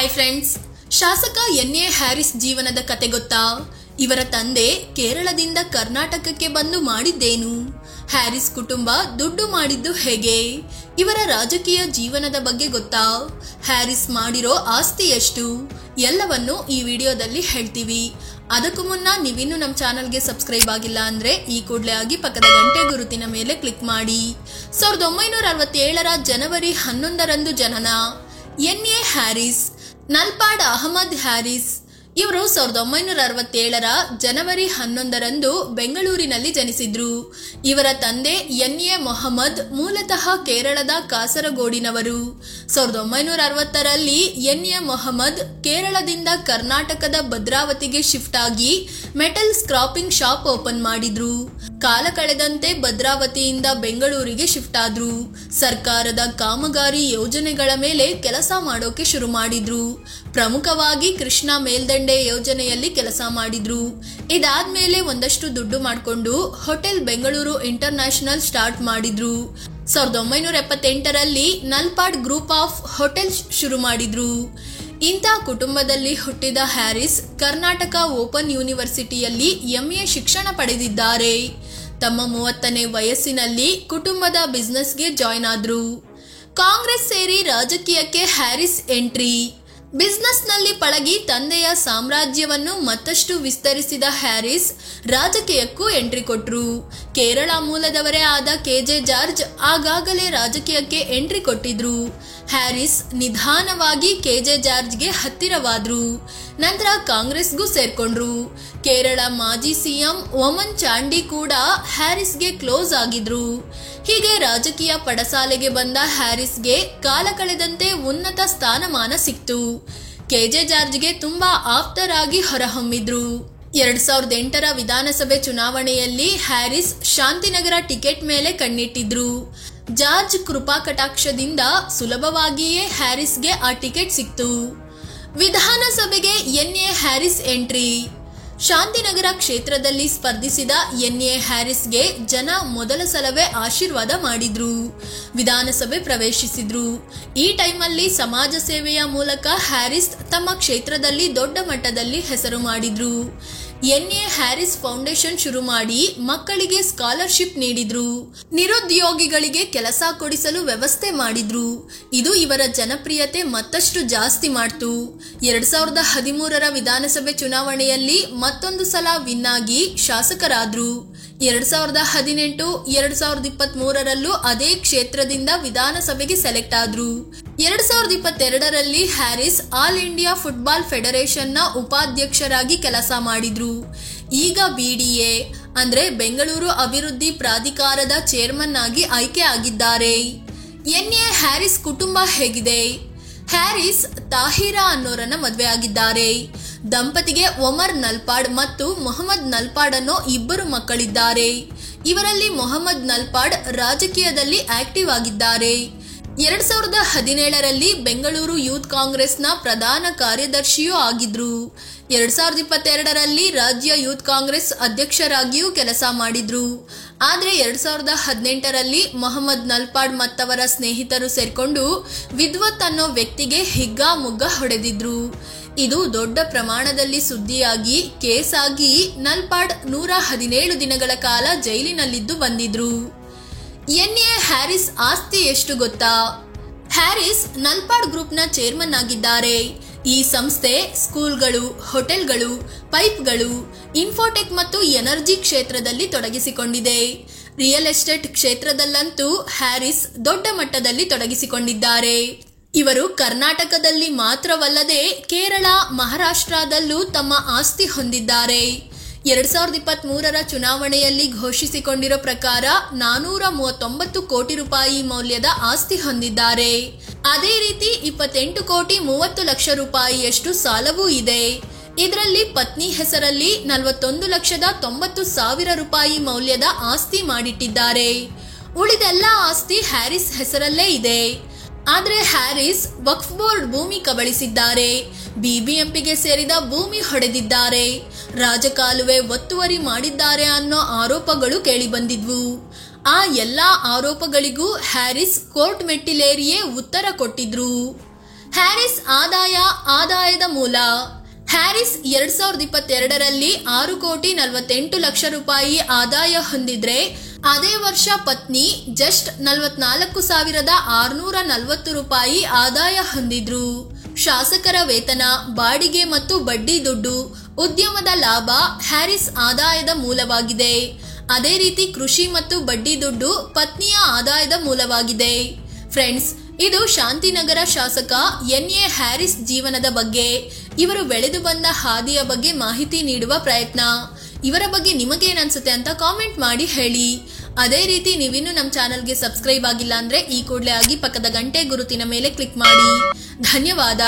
Hi friends, ಶಾಸಕ ಎನ್.ಎ. Harris ಜೀವನದ ಕತೆ ಗೊತ್ತಾ? ಇವರ ತಂದೆ ಕೇರಳದಿಂದ ಕರ್ನಾಟಕಕ್ಕೆ ಬಂದು ಮಾಡಿದ್ದೇನು? ಹ್ಯಾರಿಸ್ ಕುಟುಂಬ ದುಡ್ಡು ಮಾಡಿದ್ದು ಹೇಗೆ? ಇವರ ರಾಜಕೀಯ ಜೀವನದ ಬಗ್ಗೆ ಗೊತ್ತಾ? ಹ್ಯಾರಿಸ್ ಮಾಡಿರೋ ಆಸ್ತಿ ಎಷ್ಟು? ಎಲ್ಲವನ್ನು ಈ ವಿಡಿಯೋದಲ್ಲಿ ಹೇಳ್ತೀವಿ. ಅದಕ್ಕೂ ಮುನ್ನ ನೀವಿನ್ನು ನಮ್ಮ ಚಾನಲ್ಗೆ ಸಬ್ಸ್ಕ್ರೈಬ್ ಆಗಿಲ್ಲ ಅಂದ್ರೆ ಈ ಕೂಡಲೇ ಆಗಿ ಪಕ್ಕದ ಗಂಟೆ ಗುರುತಿನ ಮೇಲೆ ಕ್ಲಿಕ್ ಮಾಡಿ. 1967 ಜನವರಿ 11ರಂದು ಜನನ. ಎನ್.ಎ. ಹ್ಯಾರಿಸ್, ನಲ್ಪಾಡ್ ಅಹಮದ್ ಹ್ಯಾರಿಸ್. ಇವರು 1967 ಜನವರಿ 11ರಂದು ಬೆಂಗಳೂರಿನಲ್ಲಿ ಜನಿಸಿದ್ರು. ಇವರ ತಂದೆ ಎನ್.ಎ. ಮೊಹಮ್ಮದ್ ಮೂಲತಃ ಕೇರಳದ ಕಾಸರಗೋಡಿನವರು. 1960ರಲ್ಲಿ ಎನ್.ಎ. ಮೊಹಮ್ಮದ್ ಕೇರಳದಿಂದ ಕರ್ನಾಟಕದ ಭದ್ರಾವತಿಗೆ ಶಿಫ್ಟ್ ಆಗಿ ಮೆಟಲ್ ಸ್ಕ್ರಾಪಿಂಗ್ ಶಾಪ್ ಓಪನ್ ಮಾಡಿದ್ರು. ಕಾಲ ಕಳೆದಂತೆ ಭದ್ರಾವತಿಯಿಂದ ಬೆಂಗಳೂರಿಗೆ ಶಿಫ್ಟ್ ಆದ್ರು. ಸರ್ಕಾರದ ಕಾಮಗಾರಿ ಯೋಜನೆಗಳ ಮೇಲೆ ಕೆಲಸ ಮಾಡೋಕೆ ಶುರು ಮಾಡಿದ್ರು. ಪ್ರಮುಖವಾಗಿ ಕೃಷ್ಣಾ ಮೇಲ್ದಂಡೆ ಯೋಜನೆಯಲ್ಲಿ ಕೆಲಸ ಮಾಡಿದ್ರು. ಇದಾದ್ಮೇಲೆ ಒಂದಷ್ಟು ದುಡ್ಡು ಮಾಡಿಕೊಂಡು ಹೋಟೆಲ್ ಬೆಂಗಳೂರು ಇಂಟರ್ನ್ಯಾಷನಲ್ ಸ್ಟಾರ್ಟ್ ಮಾಡಿದ್ರು. 1978ರಲ್ಲಿ ನಲ್ಪಾಡ್ ಗ್ರೂಪ್ ಆಫ್ ಹೋಟೆಲ್ಸ್ ಶುರು ಮಾಡಿದ್ರು. ಇಂಥ ಕುಟುಂಬದಲ್ಲಿ ಹುಟ್ಟಿದ ಹ್ಯಾರಿಸ್ ಕರ್ನಾಟಕ ಓಪನ್ ಯೂನಿವರ್ಸಿಟಿಯಲ್ಲಿ ಎಂಎ ಶಿಕ್ಷಣ ಪಡೆದಿದ್ದಾರೆ. ತಮ್ಮ 30ನೇ ವಯಸ್ಸಿನಲ್ಲಿ ಕುಟುಂಬದ ಬಿಸ್ನೆಸ್ಗೆ ಜಾಯ್ನ್ ಆದ್ರು. ಕಾಂಗ್ರೆಸ್ ಸೇರಿ ರಾಜಕೀಯಕ್ಕೆ ಹ್ಯಾರಿಸ್ ಎಂಟ್ರಿ. ಬಿಸ್ನೆಸ್ನಲ್ಲಿ ಪಳಗಿ ತಂದೆಯ ಸಾಮ್ರಾಜ್ಯವನ್ನು ಮತ್ತಷ್ಟು ವಿಸ್ತರಿಸಿದ ಹ್ಯಾರಿಸ್ ರಾಜಕೀಯಕ್ಕೂ ಎಂಟ್ರಿ ಕೊಟ್ರು. ಕೇರಳ ಮೂಲದವರೇ ಆದ ಕೆ.ಜೆ. ಜಾರ್ಜ್ ಆಗಾಗಲೇ ರಾಜಕೀಯಕ್ಕೆ ಎಂಟ್ರಿ ಕೊಟ್ಟಿದ್ರು. ಹ್ಯಾರಿಸ್ ನಿಧಾನವಾಗಿ ಕೆ.ಜೆ. ಜಾರ್ಜ್ಗೆ ಹತ್ತಿರವಾದ್ರು. ನಂತರ ಕಾಂಗ್ರೆಸ್ಗೂ ಸೇರ್ಕೊಂಡ್ರು. ಕೇರಳ ಮಾಜಿ ಸಿಎಂ ಒಮನ್ ಚಾಂಡಿ ಕೂಡ ಹ್ಯಾರಿಸ್ಗೆ ಕ್ಲೋಸ್ ಆಗಿದ್ರು. ಹೀಗೆ ರಾಜಕೀಯ ಪಡಸಾಲೆಗೆ ಬಂದ ಹ್ಯಾರಿಸ್ಗೆ ಕಾಲ ಕಳೆದಂತೆ ಉನ್ನತ ಸ್ಥಾನಮಾನ ಸಿಕ್ತು. ಕೆ.ಜೆ. ಜಾರ್ಜ್ಗೆ ತುಂಬಾ ಆಪ್ತರಾಗಿ ಹೊರಹೊಮ್ಮಿದ್ರು. 2008ರ ವಿಧಾನಸಭೆ ಚುನಾವಣೆಯಲ್ಲಿ ಹ್ಯಾರಿಸ್ ಶಾಂತಿನಗರ ಟಿಕೆಟ್ ಮೇಲೆ ಕಣ್ಣಿಟ್ಟಿದ್ರು. ಜಾರ್ಜ್ ಕೃಪಾ ಕಟಾಕ್ಷದಿಂದ ಸುಲಭವಾಗಿಯೇ ಹ್ಯಾರಿಸ್ಗೆ ಆ ಟಿಕೆಟ್ ಸಿಕ್ತು. ವಿಧಾನಸಭೆಗೆ ಎನ್.ಎ. Harris entry. ಶಾಂತಿನಗರ ಕ್ಷೇತ್ರದಲ್ಲಿ ಸ್ಪರ್ಧಿಸಿದ ಎನ್.ಎ. ಹ್ಯಾರಿಸ್ಗೆ ಜನ ಮೊದಲ ಸಲವೇ ಆಶೀರ್ವಾದ ಮಾಡಿದ್ರು. ವಿಧಾನಸಭೆ ಪ್ರವೇಶಿಸಿದ್ರು. ಈ ಟೈಮಲ್ಲಿ ಸಮಾಜ ಸೇವೆಯ ಮೂಲಕ ಹ್ಯಾರಿಸ್ ತಮ್ಮ ಕ್ಷೇತ್ರದಲ್ಲಿ ದೊಡ್ಡ ಮಟ್ಟದಲ್ಲಿ ಹೆಸರು ಮಾಡಿದ್ರು. ಎನ್.ಎ. ಹ್ಯಾರಿಸ್ ಫೌಂಡೇಶನ್ ಶುರು ಮಾಡಿ ಮಕ್ಕಳಿಗೆ ಸ್ಕಾಲರ್ಶಿಪ್ ನೀಡಿದ್ರು. ನಿರುದ್ಯೋಗಿಗಳಿಗೆ ಕೆಲಸ ಕೊಡಿಸಲು ವ್ಯವಸ್ಥೆ ಮಾಡಿದ್ರು. ಇದು ಇವರ ಜನಪ್ರಿಯತೆ ಮತ್ತಷ್ಟು ಜಾಸ್ತಿ ಮಾಡ್ತು. 2013ರ ವಿಧಾನಸಭೆ ಚುನಾವಣೆಯಲ್ಲಿ ಮತ್ತೊಂದು ಸಲ ವಿನ್ ಆಗಿ ಶಾಸಕರಾದ್ರು. 2018, 2023ರಲ್ಲೂ ಅದೇ ಕ್ಷೇತ್ರದಿಂದ ವಿಧಾನಸಭೆಗೆ ಸೆಲೆಕ್ಟ್ ಆದ್ರು. 2022ರಲ್ಲಿ ಹ್ಯಾರಿಸ್ ಆಲ್ ಇಂಡಿಯಾ ಫುಟ್ಬಾಲ್ ಫೆಡರೇಷನ್ನ ಉಪಾಧ್ಯಕ್ಷರಾಗಿ ಕೆಲಸ ಮಾಡಿದ್ರು. ಈಗ BDA ಅಂದ್ರೆ ಬೆಂಗಳೂರು ಅಭಿವೃದ್ಧಿ ಪ್ರಾಧಿಕಾರದ ಚೇರ್ಮನ್ ಆಗಿ ಆಯ್ಕೆ ಆಗಿದ್ದಾರೆ. ಎನ್.ಎ. ಹ್ಯಾರಿಸ್ ಕುಟುಂಬ ಹೇಗಿದೆ? ಹ್ಯಾರಿಸ್ ತಾಹಿರಾ ಅನ್ನೋರನ್ನ ಮದುವೆ ಆಗಿದ್ದಾರೆ. ದಂಪತಿಗೆ ಒಮರ್ ನಲ್ಪಾಡ್ ಮತ್ತು ಮೊಹಮ್ಮದ್ ನಲ್ಪಾಡ್ ಅನ್ನೋ ಇಬ್ಬರು ಮಕ್ಕಳಿದ್ದಾರೆ. ಇವರಲ್ಲಿ ಮೊಹಮ್ಮದ್ ನಲ್ಪಾಡ್ ರಾಜಕೀಯದಲ್ಲಿ ಆಕ್ಟಿವ್ ಆಗಿದ್ದಾರೆ. 2017ರಲ್ಲಿ ಬೆಂಗಳೂರು ಯೂತ್ ಕಾಂಗ್ರೆಸ್ನ ಪ್ರಧಾನ ಕಾರ್ಯದರ್ಶಿಯೂ ಆಗಿದ್ರು. 2022ರಲ್ಲಿ ರಾಜ್ಯ ಯೂತ್ ಕಾಂಗ್ರೆಸ್ ಅಧ್ಯಕ್ಷರಾಗಿಯೂ ಕೆಲಸ ಮಾಡಿದ್ರು. ಆದ್ರೆ 2018ರಲ್ಲಿ ಮೊಹಮ್ಮದ್ ನಲ್ಪಾಡ್ ಮತ್ತವರ ಸ್ನೇಹಿತರು ಸೇರ್ಕೊಂಡು ವಿದ್ವತ್ ಅನ್ನೋ ವ್ಯಕ್ತಿಗೆ ಹಿಗ್ಗಾಮುಗ್ಗ ಹೊಡೆದಿದ್ರು. ಇದು ದೊಡ್ಡ ಪ್ರಮಾಣದಲ್ಲಿ ಸುದ್ದಿಯಾಗಿ ಕೇಸ್ ಆಗಿ ನಲ್ಪಾಡ್ 117 ದಿನಗಳ ಕಾಲ ಜೈಲಿನಲ್ಲಿದ್ದು ಬಂದಿದ್ರು. ಎನ್.ಎ. ಹ್ಯಾರಿಸ್ ಆಸ್ತಿ ಎಷ್ಟು ಗೊತ್ತಾ? ಹ್ಯಾರಿಸ್ ನಲ್ಪಾಡ್ ಗ್ರೂಪ್ನ ಚೇರ್ಮನ್ ಆಗಿದ್ದಾರೆ. ಈ ಸಂಸ್ಥೆ ಸ್ಕೂಲ್ಗಳು, ಹೋಟೆಲ್ಗಳು, ಪೈಪ್ಗಳು, ಇನ್ಫೋಟೆಕ್ ಮತ್ತು ಎನರ್ಜಿ ಕ್ಷೇತ್ರದಲ್ಲಿ ತೊಡಗಿಸಿಕೊಂಡಿದೆ. ರಿಯಲ್ ಎಸ್ಟೇಟ್ ಕ್ಷೇತ್ರದಲ್ಲಂತೂ ಹ್ಯಾರಿಸ್ ದೊಡ್ಡ ಮಟ್ಟದಲ್ಲಿ ತೊಡಗಿಸಿಕೊಂಡಿದ್ದಾರೆ. ಇವರು ಕರ್ನಾಟಕದಲ್ಲಿ ಮಾತ್ರವಲ್ಲದೆ ಕೇರಳ, ಮಹಾರಾಷ್ಟ್ರದಲ್ಲೂ ತಮ್ಮ ಆಸ್ತಿ ಹೊಂದಿದ್ದಾರೆ. 2023ರ ಚುನಾವಣೆಯಲ್ಲಿ ಘೋಷಿಸಿಕೊಂಡಿರೋ ಪ್ರಕಾರ 439 ಕೋಟಿ ರೂಪಾಯಿ ಮೌಲ್ಯದ ಆಸ್ತಿ ಹೊಂದಿದ್ದಾರೆ. ಅದೇ ರೀತಿ 28 ಕೋಟಿ 30 ಲಕ್ಷ ರೂಪಾಯಿಯಷ್ಟು ಸಾಲವೂ ಇದೆ. ಇದರಲ್ಲಿ ಪತ್ನಿ ಹೆಸರಲ್ಲಿ 41,90,000 ರೂಪಾಯಿ ಮೌಲ್ಯದ ಆಸ್ತಿ ಮಾಡಿಟ್ಟಿದ್ದಾರೆ. ಉಳಿದೆಲ್ಲ ಆಸ್ತಿ ಹ್ಯಾರಿಸ್ ಹೆಸರಲ್ಲೇ ಇದೆ. ಆದ್ರೆ ಹ್ಯಾರಿಸ್ ವಕ್ಫ್ ಬೋರ್ಡ್ ಭೂಮಿ ಕಬಳಿಸಿದ್ದಾರೆ. ಬಿಬಿಎಂಪಿಗೆ ಸೇರಿದ ಭೂಮಿ ಹೊಡೆದಿದ್ದಾರೆ. ರಾಜಕಾಲುವೆ ಒತ್ತುವರಿ ಮಾಡಿದ್ದಾರೆ ಅನ್ನೋ ಆರೋಪಗಳು ಕೇಳಿಬಂದಿದ್ವು. ಆ ಎಲ್ಲಾ ಆರೋಪಗಳಿಗೂ ಹ್ಯಾರಿಸ್ ಕೋರ್ಟ್ ಮೆಟ್ಟಿಲೇರಿಯೇ ಉತ್ತರ ಕೊಟ್ಟಿದ್ರು. ಹ್ಯಾರಿಸ್ ಆದಾಯದ ಮೂಲ. ಹ್ಯಾರಿಸ್ 2022ರಲ್ಲಿ 6,48,00,000 ರೂಪಾಯಿ ಆದಾಯ ಹೊಂದಿದ್ರೆ ಅದೇ ವರ್ಷ ಪತ್ನಿ ಜಸ್ಟ್ 44,640 ರೂಪಾಯಿ ಆದಾಯ ಹೊಂದಿದ್ರು. ಶಾಸಕರ ವೇತನ, ಬಾಡಿಗೆ ಮತ್ತು ಬಡ್ಡಿ ದುಡ್ಡು, ಉದ್ಯಮದ ಲಾಭ ಹ್ಯಾರಿಸ್ ಆದಾಯದ ಮೂಲವಾಗಿದೆ. ಅದೇ ರೀತಿ ಕೃಷಿ ಮತ್ತು ಬಡ್ಡಿ ದುಡ್ಡು ಪತ್ನಿಯ ಆದಾಯದ ಮೂಲವಾಗಿದೆ. ಫ್ರೆಂಡ್ಸ್, ಇದು ಶಾಂತಿನಗರ ಶಾಸಕ ಎನ್.ಎ. ಹ್ಯಾರಿಸ್ ಜೀವನದ ಬಗ್ಗೆ, ಇವರು ಬೆಳೆದು ಬಂದ ಹಾದಿಯ ಬಗ್ಗೆ ಮಾಹಿತಿ ನೀಡುವ ಪ್ರಯತ್ನ. ಇವರ ಬಗ್ಗೆ ನಿಮಗೇನನ್ಸುತ್ತೆ ಅಂತ ಕಾಮೆಂಟ್ ಮಾಡಿ ಹೇಳಿ. ಅದೇ ರೀತಿ ನೀವಿನ್ನು ನಮ್ಮ ಚಾನಲ್ಗೆ ಸಬ್ಸ್ಕ್ರೈಬ್ ಆಗಿಲ್ಲ ಅಂದ್ರೆ ಈ ಕೂಡಲೇ ಆಗಿ ಪಕ್ಕದ ಗಂಟೆ ಗುರುತಿನ ಮೇಲೆ ಕ್ಲಿಕ್ ಮಾಡಿ. ಧನ್ಯವಾದ.